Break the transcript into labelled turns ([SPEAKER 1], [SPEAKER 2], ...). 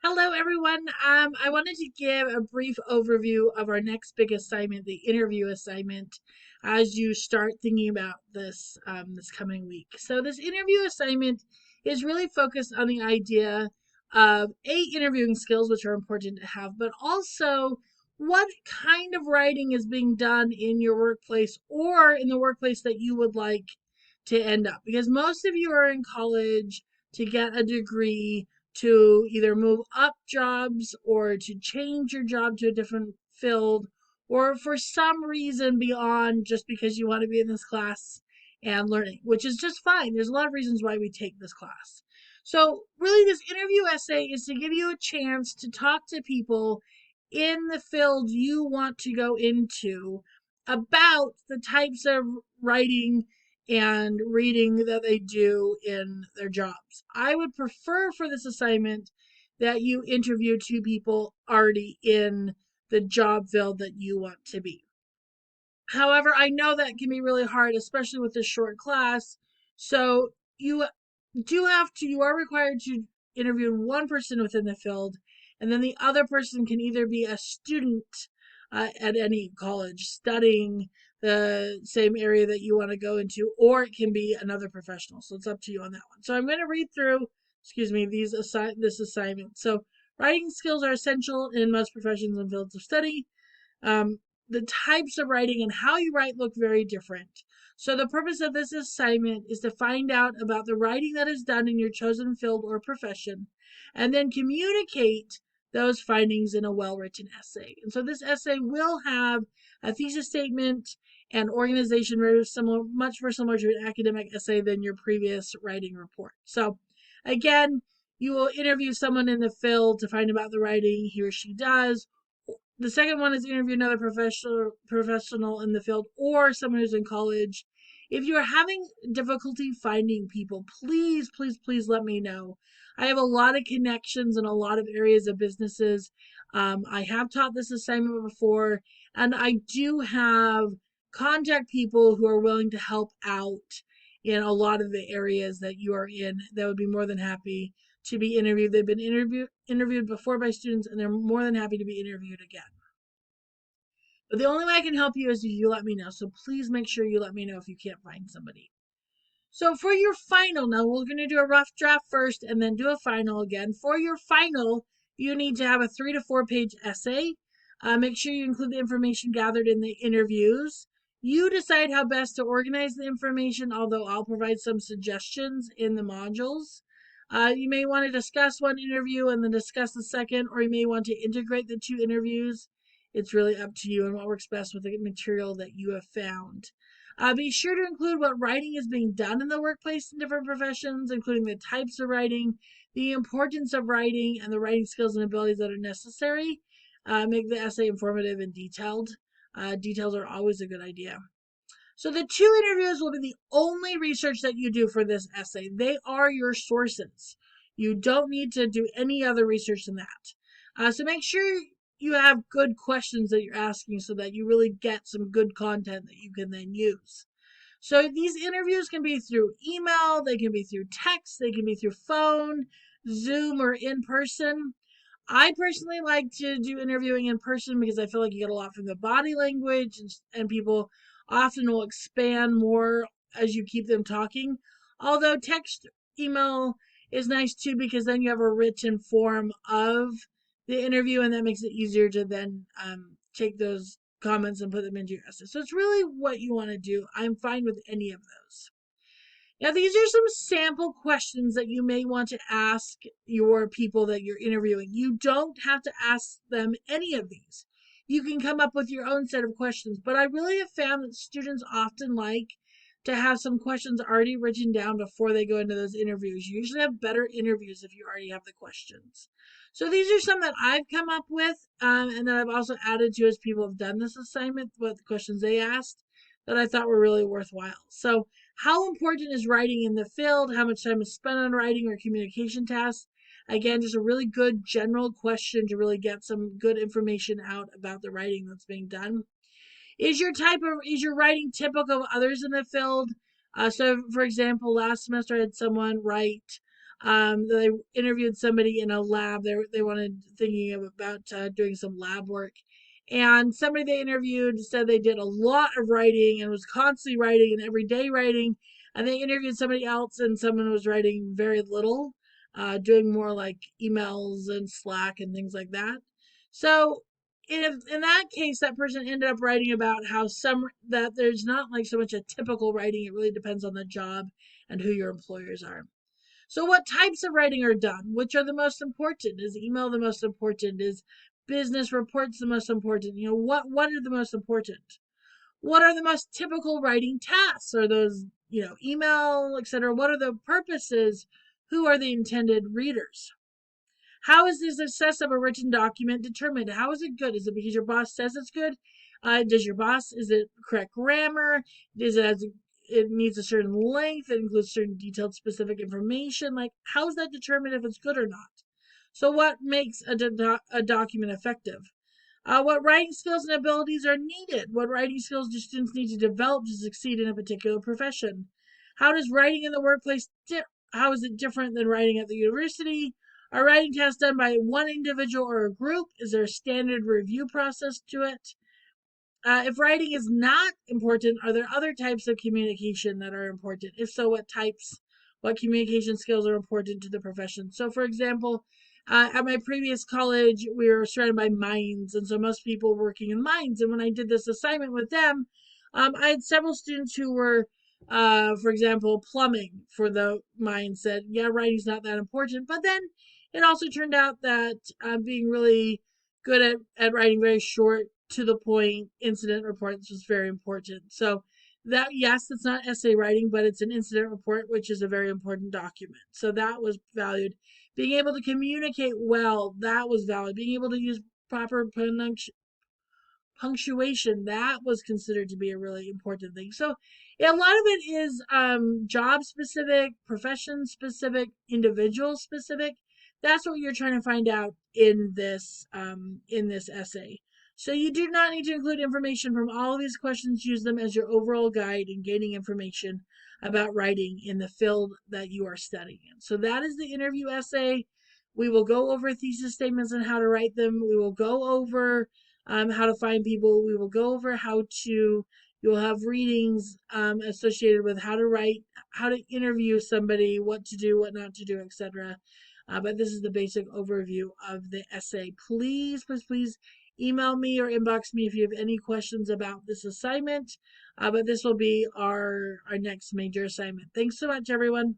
[SPEAKER 1] Hello, everyone. I wanted to give a brief overview of our next big assignment, the interview assignment, as you start thinking about this coming week. So, this interview assignment is really focused on the idea of interviewing skills, which are important to have, but also what kind of writing is being done in your workplace or in the workplace that you would like to end up. Because most of you are in college to get a degree to either move up jobs or to change your job to a different field or for some reason beyond just because you want to be in this class and learning, which is just fine. There's a lot of reasons why we take this class. So, really, this interview essay is to give you a chance to talk to people in the field you want to go into about the types of writing and reading that they do in their jobs. I would prefer for this assignment that you interview two people already in the job field that you want to be. However, I know that can be really hard, especially with this short class. So you are required to interview one person within the field, and then the other person can either be a student at any college studying the same area that you want to go into, or it can be another professional. So it's up to you on that one. So I'm going to read through, this assignment. So writing skills are essential in most professions and fields of study. Um, the types of writing and how you write look very different. So, the purpose of this assignment is to find out about the writing that is done in your chosen field or profession, and then communicate those findings in a well written essay. And so, this essay will have a thesis statement and organization very similar, much more similar to an academic essay than your previous writing report. So, again, you will interview someone in the field to find about the writing he or she does. The second one is interview another professional in the field or someone who's in college. If you are having difficulty finding people, please let me know. I have a lot of connections in a lot of areas of businesses. I have taught this assignment before, and I do have contact people who are willing to help out in a lot of the areas that you are in that would be more than happy to be interviewed. They've been interviewed before by students, and they're more than happy to be interviewed again. But the only way I can help you is if you let me know. So please make sure you let me know if you can't find somebody. So for your final, now we're going to do a rough draft first and then do a final again. For your final, you need to have a 3 to 4 page essay. Make sure you include the information gathered in the interviews. You decide how best to organize the information, although I'll provide some suggestions in the modules. You may want to discuss one interview and then discuss the second, or you may want to integrate the two interviews. It's really up to you and what works best with the material that you have found. Be sure to include what writing is being done in the workplace in different professions, including the types of writing, the importance of writing, and the writing skills and abilities that are necessary. Make the essay informative and detailed. Details are always a good idea. So the two interviews will be the only research that you do for this essay. They are your sources. You don't need to do any other research than that. So make sure you have good questions that you're asking so that you really get some good content that you can then use. So these interviews can be through email, they can be through text, they can be through phone, Zoom, or in person. I personally like to do interviewing in person because I feel like you get a lot from the body language, and people often will expand more as you keep them talking. Although text email is nice too because then you have a written form of the interview, and that makes it easier to then take those comments and put them into your essay. So it's really what you want to do. I'm fine with any of those. Now, these are some sample questions that you may want to ask your people that you're interviewing. You don't have to ask them any of these. You can come up with your own set of questions, but I really have found that students often like to have some questions already written down before they go into those interviews. You usually have better interviews if you already have the questions. So these are some that I've come up with, and that I've also added to as people have done this assignment, what the questions they asked that I thought were really worthwhile. So how important is writing in the field? How much time is spent on writing or communication tasks? Again, just a really good general question to really get some good information out about the writing that's being done. Is your writing typical of others in the field? So, for example, last semester I had someone write They interviewed somebody in a lab. They wanted thinking about doing some lab work, and somebody they interviewed said they did a lot of writing and was constantly writing and everyday writing. And they interviewed somebody else, and someone was writing very little, doing more like emails and Slack and things like that. So in that case, that person ended up writing about how some that there's not like so much a typical writing. It really depends on the job and who your employers are. So, what types of writing are done? Which are the most important? Is email the most important? Is business reports the most important? What are the most important? What are the most typical writing tasks? Are those, email, etc.? What are the purposes? Who are the intended readers? How is the success of a written document determined? How is it good? Is it because your boss says it's good? Is it correct grammar? It needs a certain length? It includes certain detailed specific information? Like, how is that determined if it's good or not? So, what makes a document effective? What writing skills and abilities are needed? What writing skills do students need to develop to succeed in a particular profession? How does writing in the workplace how is it different than writing at the university? Are writing tasks done by one individual or a group? Is there a standard review process to it? If writing is not important, are there other types of communication that are important? If so, what communication skills are important to the profession? So, for example, at my previous college, we were surrounded by mines, and so most people were working in mines. And when I did this assignment with them, I had several students who were, for example, plumbing for the mines. Said, yeah, writing's not that important. But then it also turned out that being really good at writing very short, to the point incident reports was very important. So that, yes, it's not essay writing, but it's an incident report, which is a very important document. So that was valued. Being able to communicate well, that was valued. Being able to use proper punctuation, that was considered to be a really important thing. So yeah, a lot of it is job specific, profession specific, individual specific. That's what you're trying to find out in this essay. So you do not need to include information from all of these questions. Use them as your overall guide in gaining information about writing in the field that you are studying in. So that is the interview essay. We will go over thesis statements and how to write them. We will go over how to find people. We will go over you'll have readings associated with how to write, how to interview somebody, what to do, what not to do, etc. But this is the basic overview of the essay. Please, please, please email me or inbox me if you have any questions about this assignment. But this will be our next major assignment. Thanks so much, everyone.